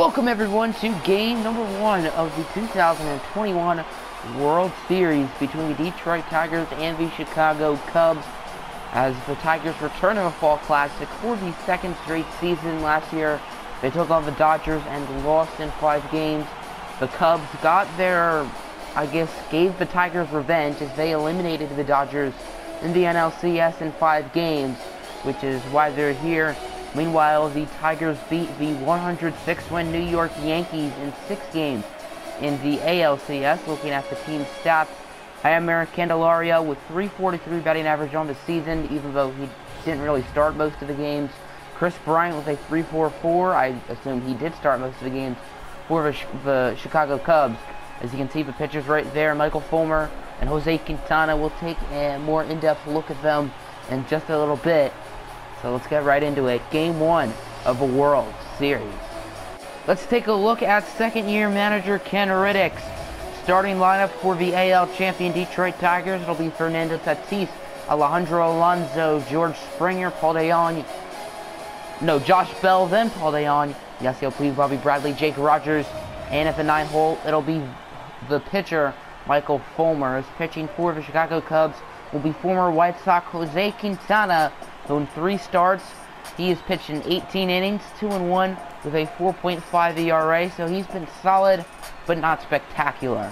Welcome everyone to game number 1 of the 2021 World Series between the Detroit Tigers and the Chicago Cubs, as the Tigers return to the Fall Classic for the second straight season. Last year they took on the Dodgers and lost in 5 games. The Cubs got their, gave the Tigers revenge as they eliminated the Dodgers in the NLCS in 5 games, which is why they're here. Meanwhile, the Tigers beat the 106-win New York Yankees in 6 games in the ALCS. Looking at the team stats, Jeimer Candelario with .343 batting average on the season, even though he didn't really start most of the games. Kris Bryant with a .344. I assume he did start most of the games for the Chicago Cubs. As you can see, the pitchers right there, Michael Fulmer and Jose Quintana. We'll take a more in-depth look at them in just a little bit. So let's get right into it. Game 1 of the World Series. Let's take a look at second-year manager Ken Riddick's starting lineup for the AL champion Detroit Tigers. It'll be Fernando Tatis, Alejandro Alonso, George Springer, Josh Bell, then Paul DeJong, Yasiel Puig, Bobby Bradley, Jake Rogers, and at the 9th hole, it'll be the pitcher Michael Fulmer. As pitching for the Chicago Cubs will be former White Sox Jose Quintana, who in 3 starts, he has pitched in 18 innings, 2-1 with a 4.5 ERA, so he's been solid, but not spectacular.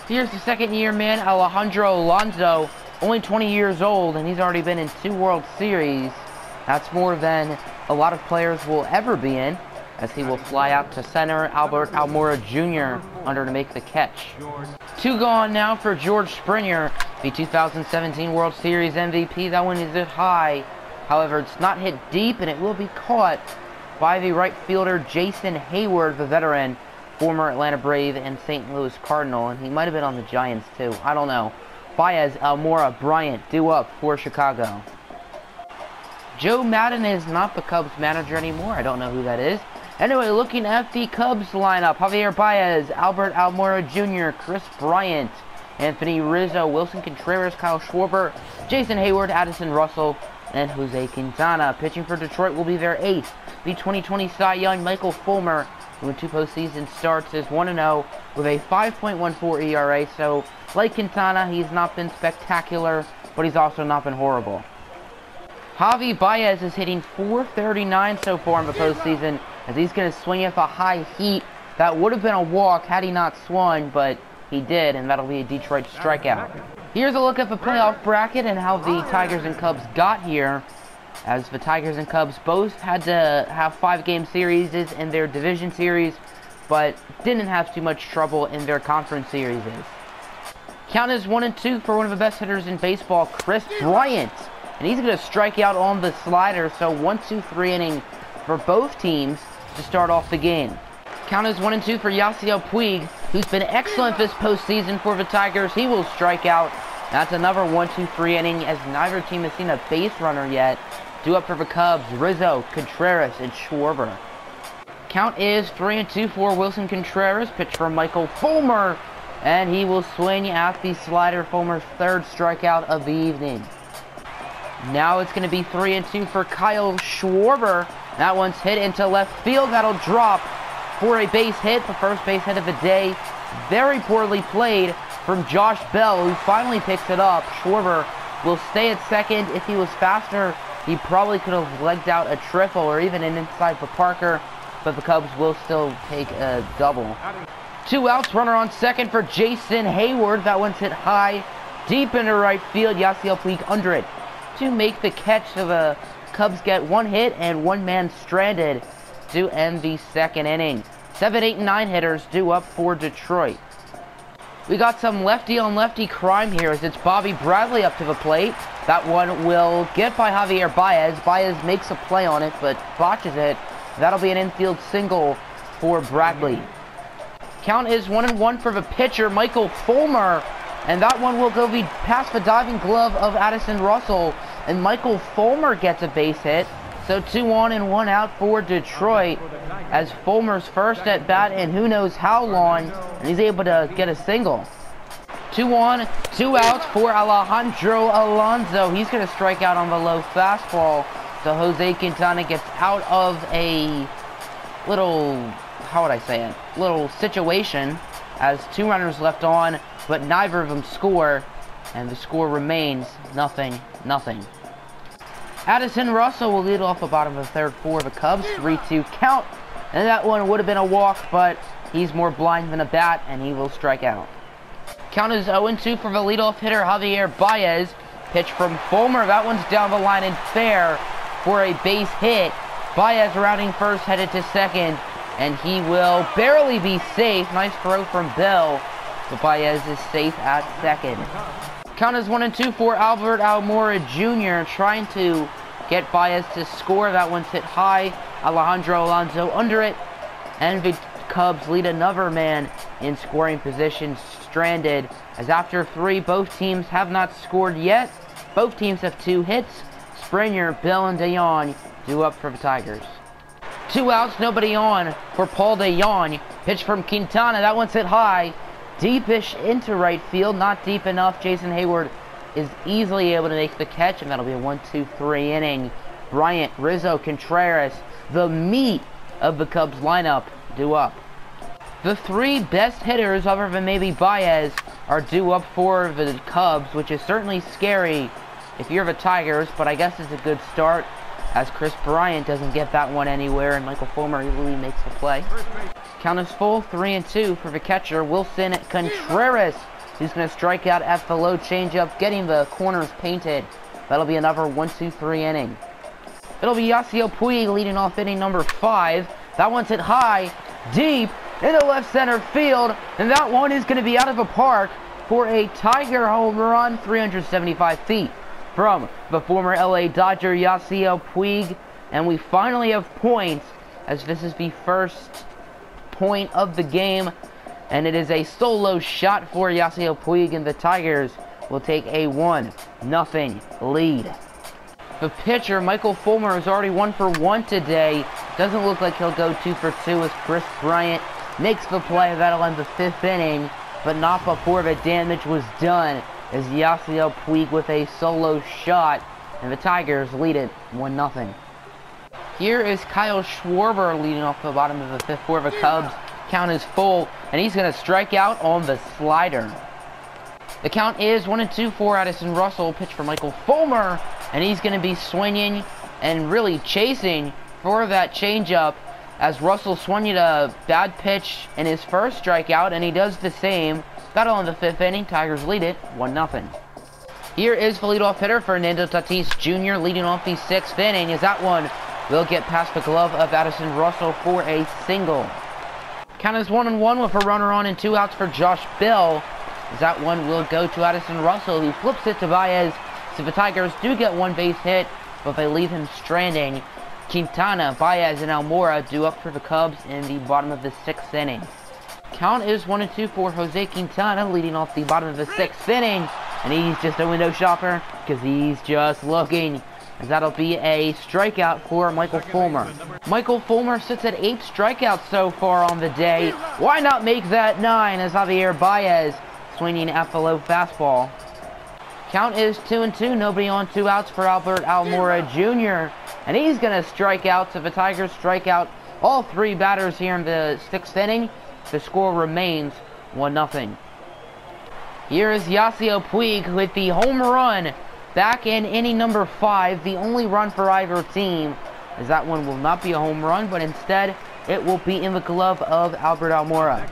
Here's the second-year man, Alejandro Alonso, only 20 years old, and he's already been in 2 World Series. That's more than a lot of players will ever be in, as he will fly out to center. Albert Almora Jr. under to make the catch. 2 gone now for George Springer, the 2017 World Series MVP. That one is hit high. However, it's not hit deep, and it will be caught by the right fielder Jason Heyward, the veteran, former Atlanta Brave and St. Louis Cardinal, and he might have been on the Giants too. I don't know. Baez, Almora, Bryant due up for Chicago. Joe Maddon is not the Cubs manager anymore. I don't know who that is. Anyway, looking at the Cubs lineup, Javier Baez, Albert Almora Jr., Kris Bryant, Anthony Rizzo, Wilson Contreras, Kyle Schwarber, Jason Heyward, Addison Russell, and Jose Quintana. Pitching for Detroit will be their ace, the 2020 Cy Young Michael Fulmer, who in 2 postseason starts is 1-0 with a 5.14 ERA. So, like Quintana, he's not been spectacular, but he's also not been horrible. Javi Baez is hitting .439 so far in the postseason, as he's going to swing at the high heat. That would have been a walk had he not swung, but he did, and that'll be a Detroit strikeout. Here's a look at the playoff bracket and how the Tigers and Cubs got here, as the Tigers and Cubs both had to have 5-game series in their division series, but didn't have too much trouble in their conference series. Count is 1-2 for one of the best hitters in baseball, Kris Bryant, and he's going to strike out on the slider, so 1-2-3 inning for both teams to start off the game. Count is 1-2 for Yasiel Puig, who's been excellent this postseason for the Tigers. He will strike out. That's another 1-2-3 inning, as neither team has seen a base runner yet. Due up for the Cubs, Rizzo, Contreras, and Schwarber. Count is 3-2 for Wilson Contreras, pitch for Michael Fulmer, and he will swing at the slider, Fulmer's 3rd strikeout of the evening. Now it's going to be 3-2 for Kyle Schwarber. That one's hit into left field. That'll drop for a base hit, the first base hit of the day. Very poorly played from Josh Bell, who finally picks it up. Schwarber will stay at second. If he was faster, he probably could have legged out a triple or even an inside for Parker, but the Cubs will still take a double. 2 outs, runner on second for Jason Heyward. That one's hit high, deep into right field. Yasiel Puig under it to make the catch. So the Cubs get 1 hit and 1 man stranded to end the 2nd inning. 7, 8, and 9 hitters due up for Detroit. We got some lefty-on-lefty crime here, as it's Bobby Bradley up to the plate. That one will get by Javier Baez. Baez makes a play on it, but botches it. That'll be an infield single for Bradley. Count is 1-1 for the pitcher, Michael Fulmer, and that one will go past the diving glove of Addison Russell, and Michael Fulmer gets a base hit. So 2 on and 1 out for Detroit, as Fulmer's first at bat in who knows how long, and he's able to get a single. 2 on, 2 outs for Alejandro Alonso. He's going to strike out on the low fastball. So Jose Quintana gets out of a how would I say it, little situation as 2 runners left on, but neither of them score, and the score remains nothing. Addison Russell will lead off the bottom of the third for the Cubs, 3-2 count, and that one would have been a walk, but he's more blind than a bat, and he will strike out. Count is 0-2 for the leadoff hitter, Javier Baez. Pitch from Fulmer, that one's down the line and fair for a base hit. Baez rounding first, headed to second, and he will barely be safe. Nice throw from Bill, but Baez is safe at second. Count is 1-2 for Albert Almora Jr. trying to get Baez to score. That one's hit high. Alejandro Alonso under it, and the Cubs lead another man in scoring position, stranded, as after 3, both teams have not scored yet. Both teams have 2 hits. Springer, Bill, and DeYoung due up for the Tigers. 2 outs, nobody on for Paul DeYoung. Pitch from Quintana, that one's hit high. Deepish into right field, not deep enough. Jason Hayward is easily able to make the catch, and that'll be a 1-2-3 inning. Bryant, Rizzo, Contreras, the meat of the Cubs lineup, due up. The 3 best hitters, other than maybe Baez, are due up for the Cubs, which is certainly scary if you're the Tigers, but I guess it's a good start, as Chris Bryant doesn't get that one anywhere, and Michael Fulmer easily makes the play. Count is full, 3-2 for the catcher, Wilson Contreras, who's going to strike out at the low changeup, getting the corners painted. That'll be another 1-2-3 inning. It'll be Yasiel Puig leading off inning number 5. That one's hit high, deep, into left center field, and that one is going to be out of the park for a Tiger home run, 375 feet from the former LA Dodger Yasiel Puig, and we finally have points, as this is the first point of the game, and it is a solo shot for Yasiel Puig, and the Tigers will take a 1-0 lead. The pitcher, Michael Fulmer, is already 1 for 1 today. Doesn't look like he'll go 2 for 2 as Chris Bryant makes the play. That'll end the 5th inning, but not before the damage was done, as Yasiel Puig with a solo shot, and the Tigers lead it 1-0. Here is Kyle Schwarber leading off the bottom of the 5th for the Cubs. Count is full, and he's going to strike out on the slider. The count is 1-2 for Addison Russell. Pitch for Michael Fulmer, and he's going to be swinging and really chasing for that changeup, as Russell swung at a bad pitch in his first strikeout, and he does the same. That'll end the 5th inning. Tigers lead it 1-0. Here is the leadoff hitter, Fernando Tatis Jr. leading off the 6th inning, as that one will get past the glove of Addison Russell for a single. Count is 1-1 with a runner on and 2 outs for Josh Bell, as that one will go to Addison Russell, who flips it to Baez. So the Tigers do get 1 base hit, but they leave him stranding. Quintana, Baez, and Almora due up for the Cubs in the bottom of the 6th inning. Count is 1-2 for Jose Quintana, leading off the bottom of the 6th inning, and he's just a window shopper because he's just looking, as that'll be a strikeout for Michael Fulmer. Michael Fulmer sits at 8 strikeouts so far on the day. Why not make that 9 as Javier Baez swinging at the low fastball. Count is 2-2, nobody on, 2 outs for Albert Almora Jr. And he's going to strike out, so the Tigers strike out all 3 batters here in the 6th inning. The score remains 1-0. Here is Yasiel Puig with the home run back in inning number 5, the only run for either team, as that one will not be a home run, but instead it will be in the glove of Albert Almora.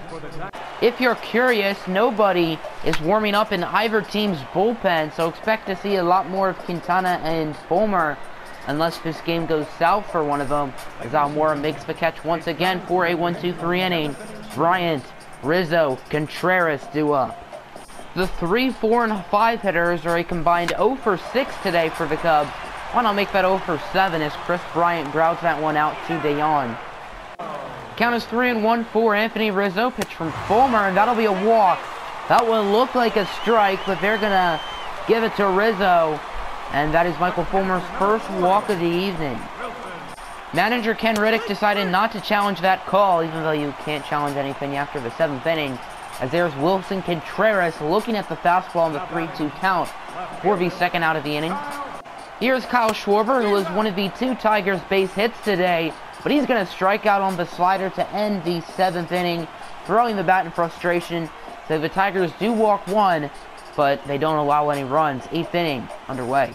If you're curious, nobody is warming up in either team's bullpen, so expect to see a lot more of Quintana and Fulmer, unless this game goes south for one of them, as Almora makes the catch once again for a 1-2-3 inning. Bryant, Rizzo, Contreras due up. The 3, 4, and 5 hitters are a combined 0 for 6 today for the Cubs. Why not make that 0 for 7 as Chris Bryant grounds that one out to DeYoung. Count is 3-1 for Anthony Rizzo. Pitch from Fulmer, and that'll be a walk. That one looked like a strike, but they're going to give it to Rizzo. And that is Michael Fulmer's first walk of the evening. Manager Ken Riddick decided not to challenge that call, even though you can't challenge anything after the 7th inning, as there's Wilson Contreras looking at the fastball on the 3-2 count for the 2nd out of the inning. Here's Kyle Schwarber, who was one of the 2 Tigers base hits today, but he's going to strike out on the slider to end the 7th inning, throwing the bat in frustration. So the Tigers do walk one, but they don't allow any runs. 8th inning underway.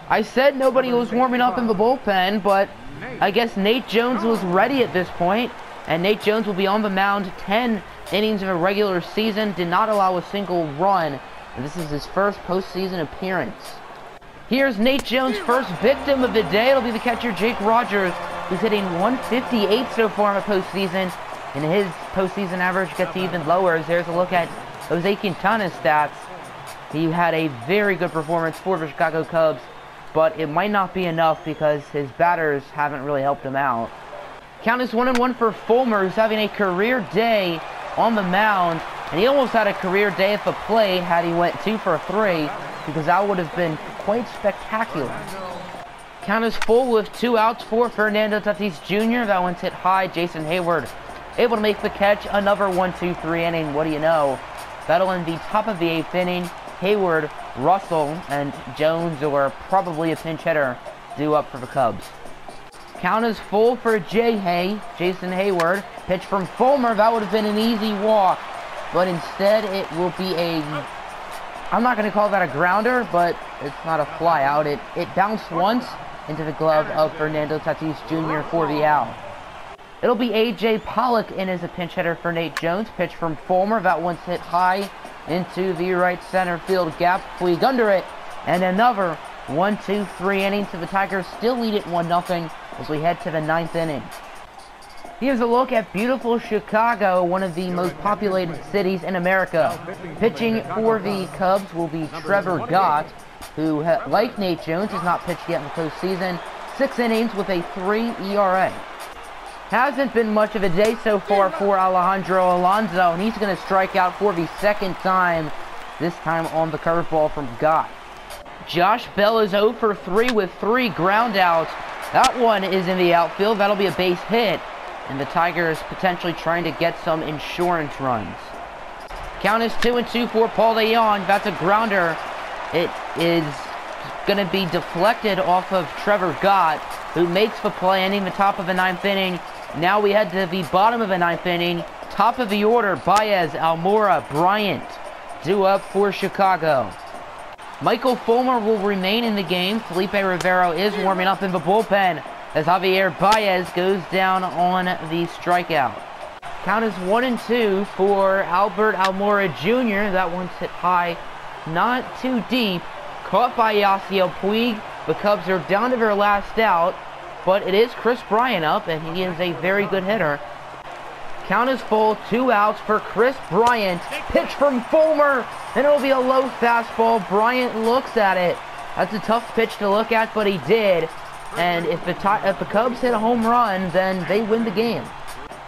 I said nobody was warming up in the bullpen, but I guess Nate Jones was ready at this point, and Nate Jones will be on the mound. 10 innings of a regular season, did not allow a single run, and this is his first postseason appearance. Here's Nate Jones' first victim of the day. It'll be the catcher Jake Rogers, who's hitting 158 so far in the postseason, and his postseason average gets even lower. As there's a look at Jose Quintana's stats. He had a very good performance for the Chicago Cubs, but it might not be enough because his batters haven't really helped him out. Count is 1-1 for Fulmer, who's having a career day on the mound, and he almost had a career day at the plate had he went 2 for 3, because that would have been quite spectacular. Count is full with 2 outs for Fernando Tatis Jr. That one's hit high. Jason Hayward able to make the catch. Another 1-2-3 inning. What do you know? That'll end the top of the 8th inning. Hayward, Russell, and Jones, or probably a pinch hitter, due up for the Cubs. Count is full for Jason Hayward. Pitch from Fulmer. That would have been an easy walk, but instead it will be a, I'm not going to call that a grounder, but it's not a fly out. It bounced once into the glove of Fernando Tatis Jr. for the out. It'll be A.J. Pollock in as a pinch hitter for Nate Jones. Pitch from Fulmer. That one's hit high into the right center field gap. Puig under it. And another 1-2-3 inning. So the Tigers still lead it 1-0 as we head to the 9th inning. Here's a look at beautiful Chicago, one of the most populated cities in America. Pitching for the Cubs will be Trevor Gott, who, like Nate Jones, has not pitched yet in the postseason. 6 innings with a 3 ERA. Hasn't been much of a day so far for Alejandro Alonso, and he's going to strike out for the 2nd time, this time on the curveball from Gott. Josh Bell is 0 for 3 with 3 ground outs. That one is in the outfield. That'll be a base hit, and the Tigers potentially trying to get some insurance runs. Count is 2-2 for Paul DeJong. That's a grounder. It is going to be deflected off of Trevor Gott, who makes the play, ending the top of the 9th inning. Now we head to the bottom of the 9th inning. Top of the order, Baez, Almora, Bryant, due up for Chicago. Michael Fulmer will remain in the game. Felipe Rivero is warming up in the bullpen as Javier Baez goes down on the strikeout. Count is 1-2 for Albert Almora Jr. That one's hit high, not too deep. Caught by Yasiel Puig. The Cubs are down to their last out, but it is Chris Bryant up, and he is a very good hitter. Count is full, 2 outs for Chris Bryant. Pitch from Fulmer, and it'll be a low fastball. Bryant looks at it. That's a tough pitch to look at, but he did. And if the Cubs hit a home run, then they win the game.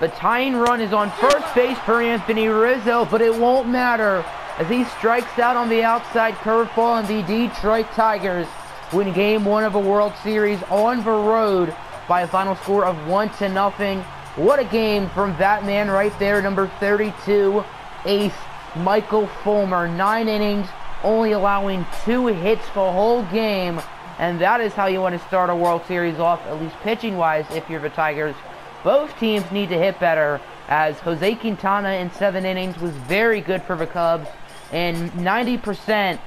The tying run is on first base for Anthony Rizzo, but it won't matter as he strikes out on the outside curveball, and the Detroit Tigers win Game 1 of a World Series on the road by a final score of 1-0. What a game from that man right there, number 32, ace Michael Fulmer. 9 innings, only allowing 2 hits the whole game, and that is how you want to start a World Series off, at least pitching-wise, if you're the Tigers. Both teams need to hit better, as Jose Quintana in 7 innings was very good for the Cubs, and 90%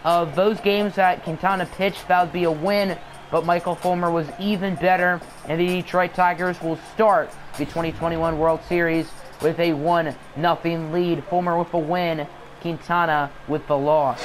of those games that Quintana pitched, that would be a win, but Michael Fulmer was even better, and the Detroit Tigers will start the 2021 World Series with a 1-0 lead. Fulmer with a win, Quintana with the loss.